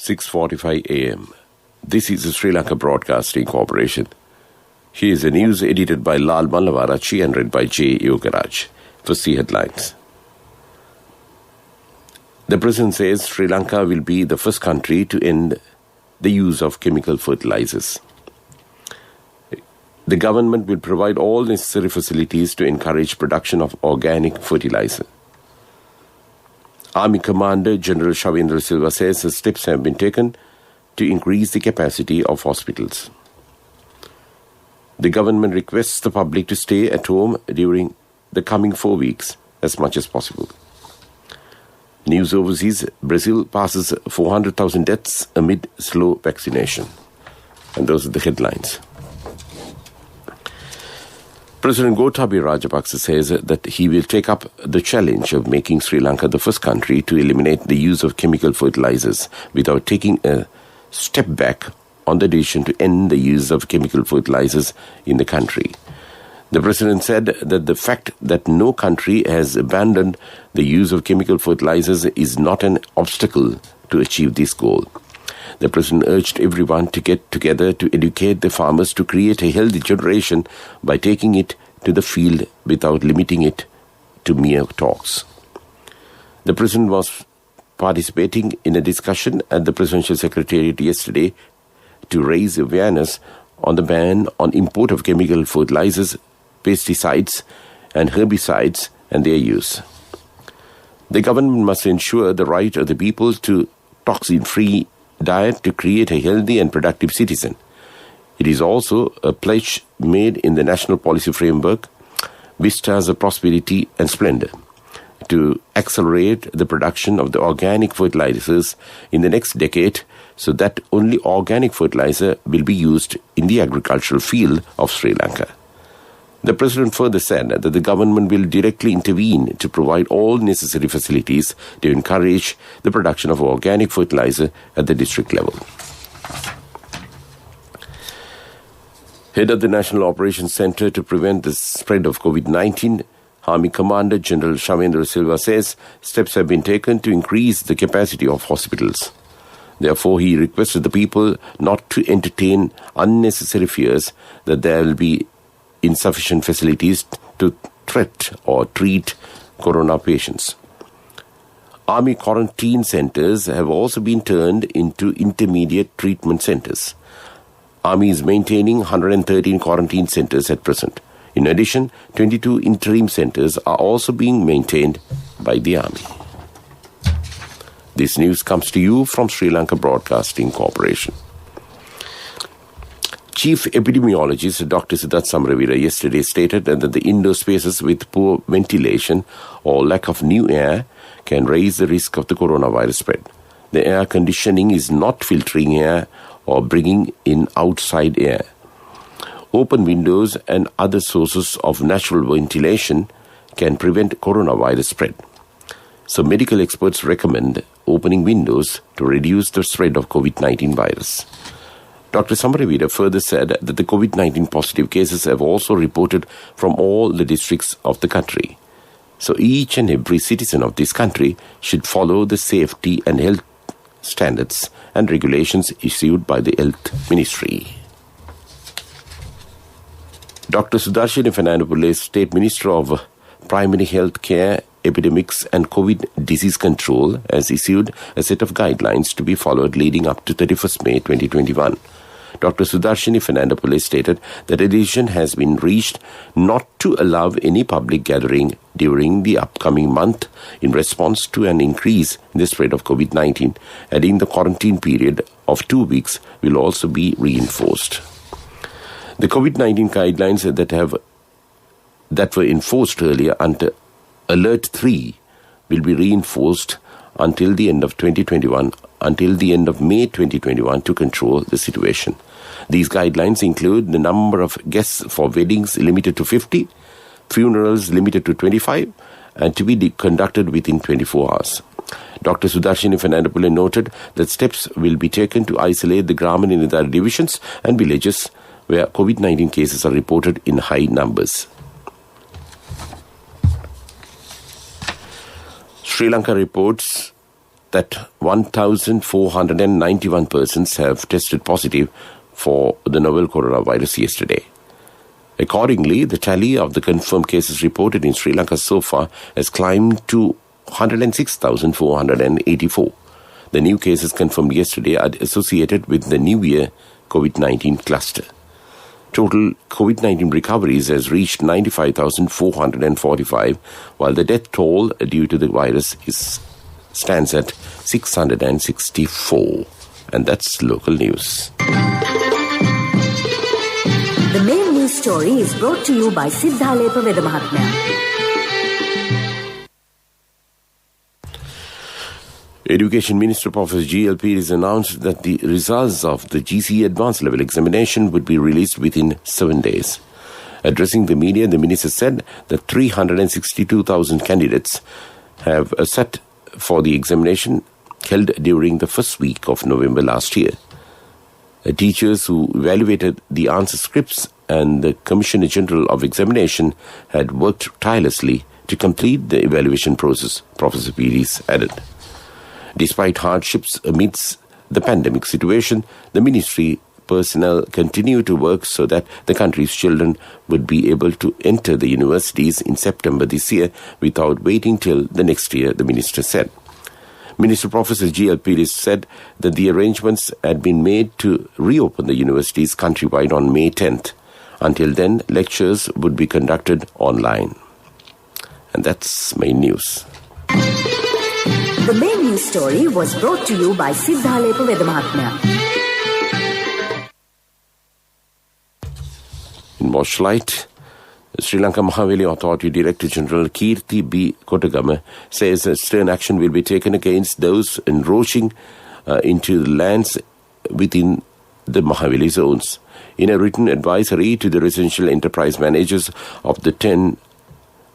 6:45 a.m. This is the Sri Lanka Broadcasting Corporation. Here is the news edited by Lal Mallavarachi and read by J. Yogaraj. First, the headlines. The President says Sri Lanka will be the first country to end the use of chemical fertilizers. The government will provide all necessary facilities to encourage production of organic fertilizer. Army Commander General Shavendra Silva says the steps have been taken to increase the capacity of hospitals. The government requests the public to stay at home during the coming 4 weeks as much as possible. News overseas, Brazil passes 400,000 deaths amid slow vaccination. And those are the headlines. President Gotabaya Rajapaksa says that he will take up the challenge of making Sri Lanka the first country to eliminate the use of chemical fertilizers without taking a step back on the decision to end the use of chemical fertilizers in the country. The President said that the fact that no country has abandoned the use of chemical fertilizers is not an obstacle to achieve this goal. The President urged everyone to get together to educate the farmers to create a healthy generation by taking it to the field without limiting it to mere talks. The President was participating in a discussion at the Presidential Secretariat yesterday to raise awareness on the ban on import of chemical fertilizers, pesticides and herbicides and their use. The government must ensure the right of the people to toxin-free diet to create a healthy and productive citizen. It is also a pledge made in the National Policy Framework, Vistas of Prosperity and Splendor, to accelerate the production of the organic fertilizers in the next decade so that only organic fertilizer will be used in the agricultural field of Sri Lanka. The President further said that the government will directly intervene to provide all necessary facilities to encourage the production of organic fertilizer at the district level. Head of the National Operations Centre to prevent the spread of COVID-19, Army Commander General Shavendra Silva says steps have been taken to increase the capacity of hospitals. Therefore, he requested the people not to entertain unnecessary fears that there will be insufficient facilities to treat or treat corona patients. Army quarantine centres have also been turned into intermediate treatment centres. Army is maintaining 113 quarantine centres at present. In addition, 22 interim centres are also being maintained by the Army. This news comes to you from Sri Lanka Broadcasting Corporation. Chief Epidemiologist Dr. Siddharth Samaraveera yesterday stated that the indoor spaces with poor ventilation or lack of new air can raise the risk of the coronavirus spread. The air conditioning is not filtering air or bringing in outside air. Open windows and other sources of natural ventilation can prevent coronavirus spread. So medical experts recommend opening windows to reduce the spread of COVID-19 virus. Dr. Samaraveera further said that the COVID-19 positive cases have also reported from all the districts of the country. So each and every citizen of this country should follow the safety and health standards and regulations issued by the Health Ministry. Dr. Sudarshini Fernandopoulos, State Minister of Primary Health Care, Epidemics and COVID Disease Control, has issued a set of guidelines to be followed leading up to 31st May 2021. Dr. Sudarshini Fernandopoulos stated that a decision has been reached not to allow any public gathering during the upcoming month in response to an increase in the spread of COVID-19, adding the quarantine period of 2 weeks will also be reinforced. The COVID-19 guidelines that were enforced earlier under Alert 3 will be reinforced until the end of 2021, until the end of May 2021 to control the situation. These guidelines include the number of guests for weddings limited to 50, funerals limited to 25, and to be conducted within 24 hours. Dr. Sudarshini Fernandopoulos noted that steps will be taken to isolate the Graman and Nidara divisions and villages where COVID-19 cases are reported in high numbers. Sri Lanka reports that 1,491 persons have tested positive for the novel coronavirus yesterday. Accordingly, the tally of the confirmed cases reported in Sri Lanka so far has climbed to 106,484. The new cases confirmed yesterday are associated with the New Year COVID-19 cluster. Total COVID-19 recoveries has reached 95,445, while the death toll due to the virus stands at 664. And that's local news. The main news story is brought to you by Siddhalepa Vedamahatmya. Education Minister Professor GLP has announced that the results of the GCE Advanced Level Examination would be released within 7 days. Addressing the media, the minister said that 362,000 candidates have sat for the examination held during the first week of November last year. Teachers who evaluated the answer scripts and the Commissioner General of Examination had worked tirelessly to complete the evaluation process, Professor Pires added. Despite hardships amidst the pandemic situation, the ministry personnel continue to work so that the country's children would be able to enter the universities in September this year without waiting till the next year, the minister said. Minister Professor G.L. Pires said that the arrangements had been made to reopen the universities countrywide on May 10th. Until then, lectures would be conducted online. And that's main news. The main news story was brought to you by Siddhalepa Vedamahatmya. In Watchlight, Sri Lanka Mahaweli Authority Director General Kirti B. Kotagama says that stern action will be taken against those encroaching into the lands within the Mahaweli zones. In a written advisory to the residential enterprise managers of the 10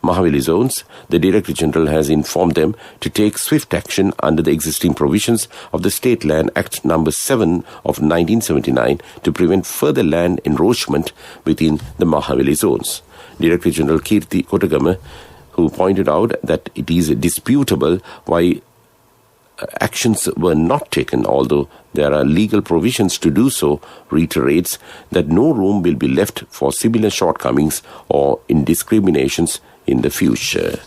Mahaweli zones, the Director General has informed them to take swift action under the existing provisions of the State Land Act No. 7 of 1979 to prevent further land encroachment within the Mahaweli zones. Director General Kirti Kotagama, who pointed out that it is disputable why actions were not taken, although there are legal provisions to do so, reiterates that no room will be left for similar shortcomings or indiscriminations in the future.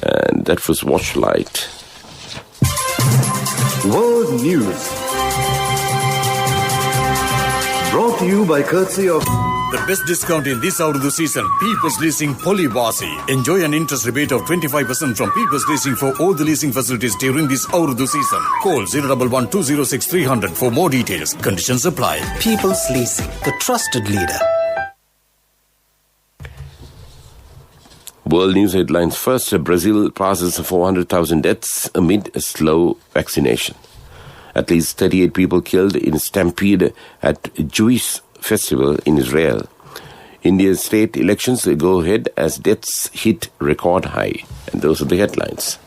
And that was Watchlight. World News. Brought to you by courtesy of the best discount in this Aurudhu season, People's Leasing Polybasi. Enjoy an interest rebate of 25% from People's Leasing for all the leasing facilities during this Aurudhu season. Call 011-206300 for more details. Conditions apply. People's Leasing, the trusted leader. World News headlines first. Brazil passes 400,000 deaths amid a slow vaccination. At least 38 people killed in a stampede at a Jewish festival in Israel. India's state elections go ahead as deaths hit record high. And those are the headlines.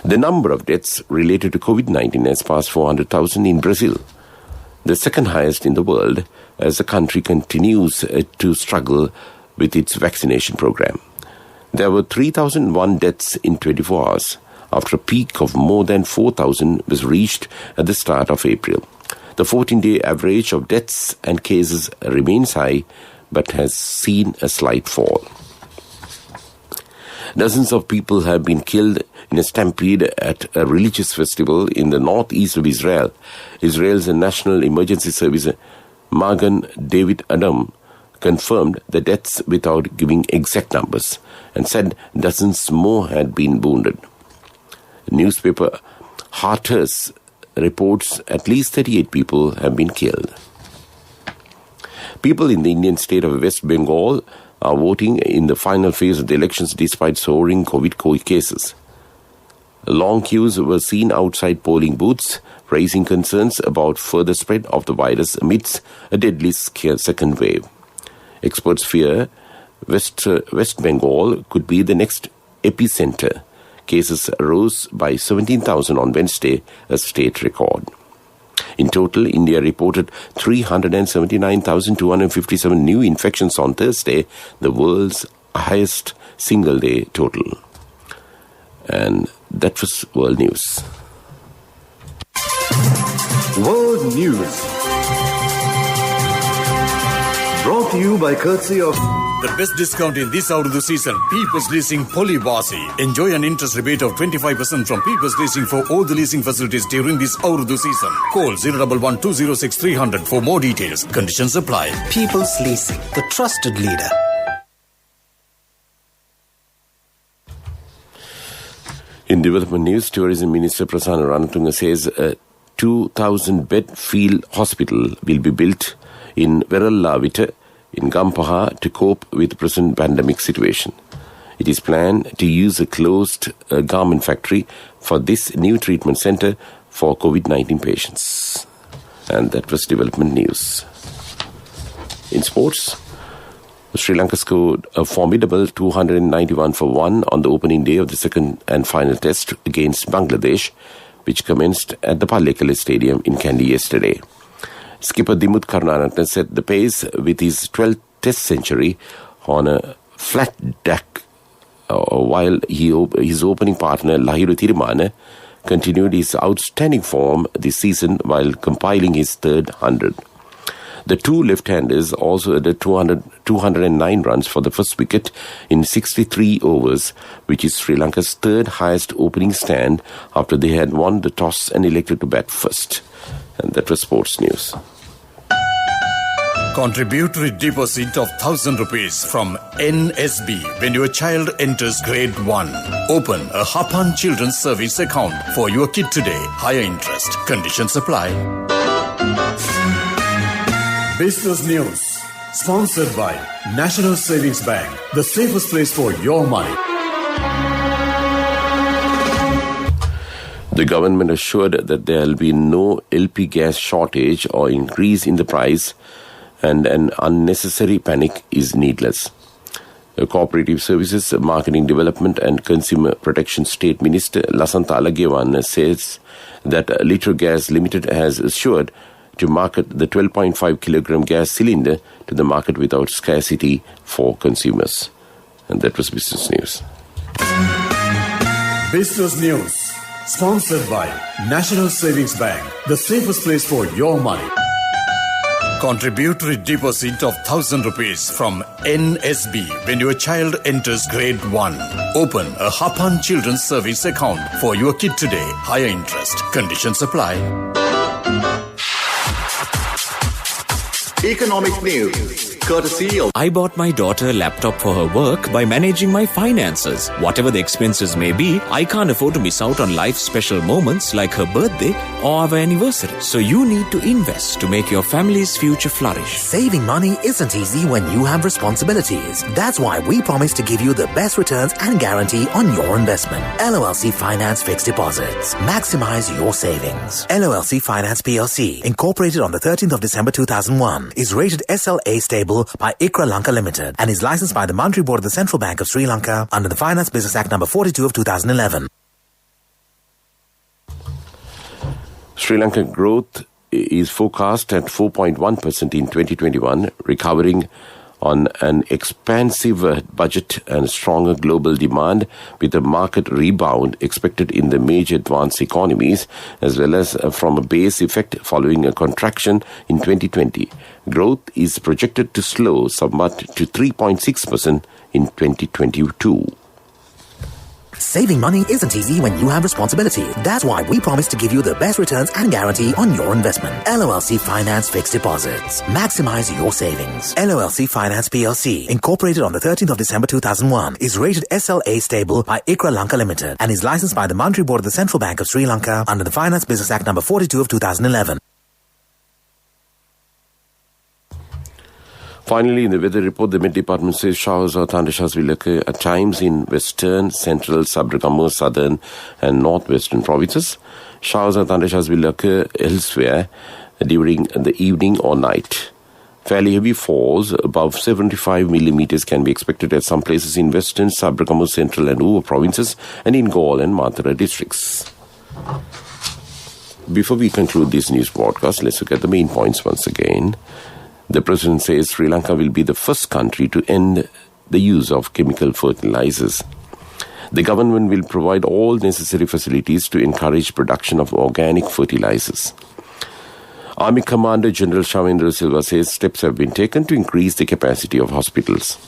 The number of deaths related to COVID-19 has passed 400,000 in Brazil, the second highest in the world, as the country continues to struggle with its vaccination program. There were 3,001 deaths in 24 hours, after a peak of more than 4,000 was reached at the start of April. The 14-day average of deaths and cases remains high, but has seen a slight fall. Dozens of people have been killed in a stampede at a religious festival in the northeast of Israel. Israel's National Emergency Service, Magen David Adom, confirmed the deaths without giving exact numbers and said dozens more had been wounded. Newspaper Harters reports at least 38 people have been killed. People in the Indian state of West Bengal are voting in the final phase of the elections despite soaring COVID cases. Long queues were seen outside polling booths, raising concerns about further spread of the virus amidst a deadly second wave. Experts fear West Bengal could be the next epicenter. Cases rose by 17,000 on Wednesday, a state record. In total, India reported 379,257 new infections on Thursday, the world's highest single-day total. And that was World News. World News. Brought to you by courtesy of The best discount in this Urdu season, People's Leasing Polybasi. Enjoy an interest rebate of 25% from People's Leasing for all the leasing facilities during this Urdu season. Call 011-206-300 for more details. Conditions apply. People's Leasing, the trusted leader. In development news, Tourism Minister Prasanna Ranatunga says a 2,000-bed field hospital will be built in Verallavita in Gampaha to cope with the present pandemic situation. It is planned to use a closed garment factory for this new treatment centre for COVID-19 patients. And that was development news. In sports, Sri Lanka scored a formidable 291 for 1 on the opening day of the second and final test against Bangladesh, which commenced at the Pallekele Stadium in Kandy yesterday. Skipper Dimuth Karunaratne set the pace with his 12th test century on a flat deck, while his opening partner Lahiru Tirumane continued his outstanding form this season while compiling his third 100. The two left-handers also added 209 runs for the first wicket in 63 overs, which is Sri Lanka's third highest opening stand after they had won the toss and elected to bat first. And that was sports news. Contributory deposit of 1,000 rupees from NSB when your child enters grade 1. Open a Hapan Children's Service account for your kid today. Higher interest. Conditions apply. Business News. Sponsored by National Savings Bank. The safest place for your money. The government assured that there will be no LP gas shortage or increase in the price, and an unnecessary panic is needless. The Cooperative Services, Marketing Development and Consumer Protection State Minister Lasantha Alagewan says that Liter Gas Limited has assured to market the 12.5 kilogram gas cylinder to the market without scarcity for consumers. And that was Business News. Business News. Sponsored by National Savings Bank. The safest place for your money. Contributory deposit of 1,000 rupees from NSB when your child enters grade 1. Open a Hapan Children's Service account for your kid today. Higher interest. Conditions apply. Economic News, courtesy of... I bought my daughter a laptop for her work by managing my finances. Whatever the expenses may be, I can't afford to miss out on life's special moments like her birthday or our anniversary. So you need to invest to make your family's future flourish. Saving money isn't easy when you have responsibilities. That's why we promise to give you the best returns and guarantee on your investment. LOLC Finance Fixed Deposits. Maximize your savings. LOLC Finance PLC, incorporated on the 13th of December 2001, is rated SLA stable by ICRA Lanka Limited and is licensed by the Monetary Board of the Central Bank of Sri Lanka under the Finance Business Act number 42 of 2011. Sri Lanka growth is forecast at 4.1% in 2021, recovering on an expansive budget and stronger global demand, with a market rebound expected in the major advanced economies, as well as from a base effect following a contraction in 2020. Growth is projected to slow somewhat to 3.6% in 2022. Saving money isn't easy when you have responsibility. That's why we promise to give you the best returns and guarantee on your investment. LOLC Finance Fixed Deposits. Maximize your savings. LOLC Finance PLC, incorporated on the 13th of December 2001, is rated SLA stable by ICRA Lanka Limited and is licensed by the Monetary Board of the Central Bank of Sri Lanka under the Finance Business Act number 42 of 2011. Finally, in the weather report, the Met Department says showers or thundershowers will occur at times in western, central, sub-Brahmo, southern and northwestern provinces. Showers or thundershowers will occur elsewhere during the evening or night. Fairly heavy falls above 75 millimeters can be expected at some places in western, sub-Brahmo, central and Uva provinces and in Galle and Mathura districts. Before we conclude this news broadcast, let's look at the main points once again. The President says Sri Lanka will be the first country to end the use of chemical fertilizers. The government will provide all necessary facilities to encourage production of organic fertilizers. Army Commander General Shavendra Silva says steps have been taken to increase the capacity of hospitals.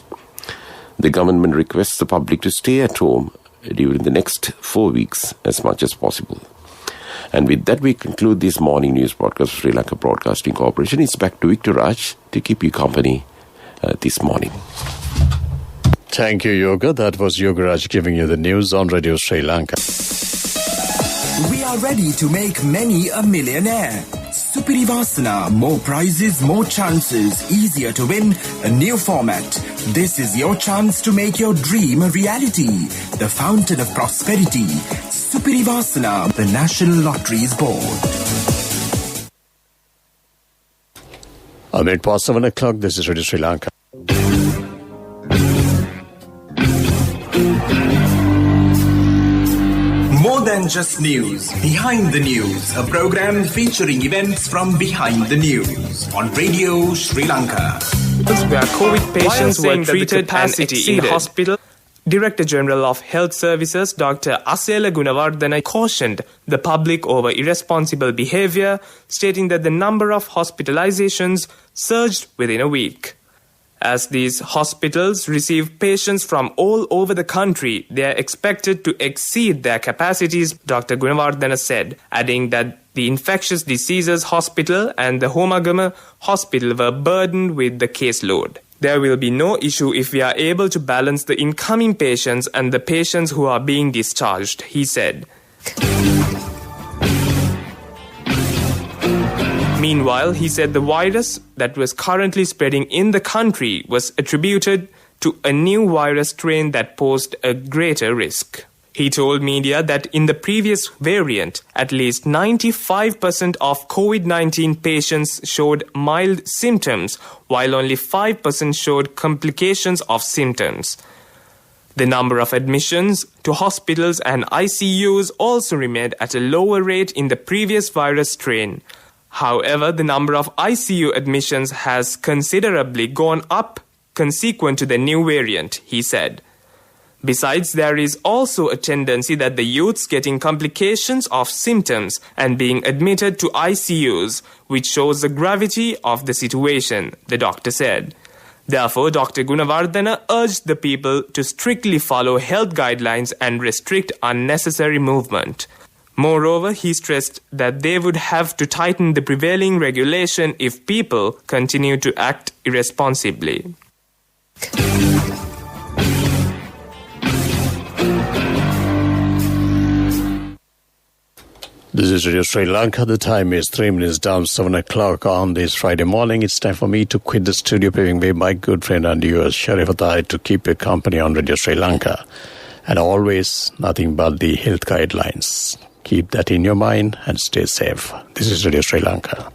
The government requests the public to stay at home during the next 4 weeks as much as possible. And with that, we conclude this morning news broadcast of Sri Lanka Broadcasting Corporation. It's back to Victor Raj to keep you company this morning. Thank you, Yoga. That was Yogaraj giving you the news on Radio Sri Lanka. We are ready to make many a millionaire. Supirivasana, more prizes, more chances, easier to win, a new format. This is your chance to make your dream a reality. The fountain of prosperity. Supirivasana, the National Lotteries Board. A minute past 7 o'clock, this is Radio Sri Lanka. More than just news, Behind the News, a program featuring events from behind the news on Radio Sri Lanka. Where COVID patients were treated and exceeded. In hospital, Director General of Health Services Dr. Asela Gunawardena cautioned the public over irresponsible behavior, stating that the number of hospitalizations surged within a week. As these hospitals receive patients from all over the country, they are expected to exceed their capacities, Dr. Gunawardena said, adding that the Infectious Diseases Hospital and the Homagama Hospital were burdened with the caseload. There will be no issue if we are able to balance the incoming patients and the patients who are being discharged, he said. Meanwhile, he said the virus that was currently spreading in the country was attributed to a new virus strain that posed a greater risk. He told media that in the previous variant, at least 95% of COVID-19 patients showed mild symptoms, while only 5% showed complications of symptoms. The number of admissions to hospitals and ICUs also remained at a lower rate in the previous virus strain. However, the number of ICU admissions has considerably gone up consequent to the new variant, he said. Besides, there is also a tendency that the youths getting complications of symptoms and being admitted to ICUs, which shows the gravity of the situation, the doctor said. Therefore, Dr. Gunawardena urged the people to strictly follow health guidelines and restrict unnecessary movement. Moreover, he stressed that they would have to tighten the prevailing regulation if people continue to act irresponsibly. This is Radio Sri Lanka. The time is 3 minutes down 7 o'clock on this Friday morning. It's time for me to quit the studio, paving way my good friend and yours, Sharifatai, to keep your company on Radio Sri Lanka. And always nothing but the health guidelines. Keep that in your mind and stay safe. This is Radio Sri Lanka.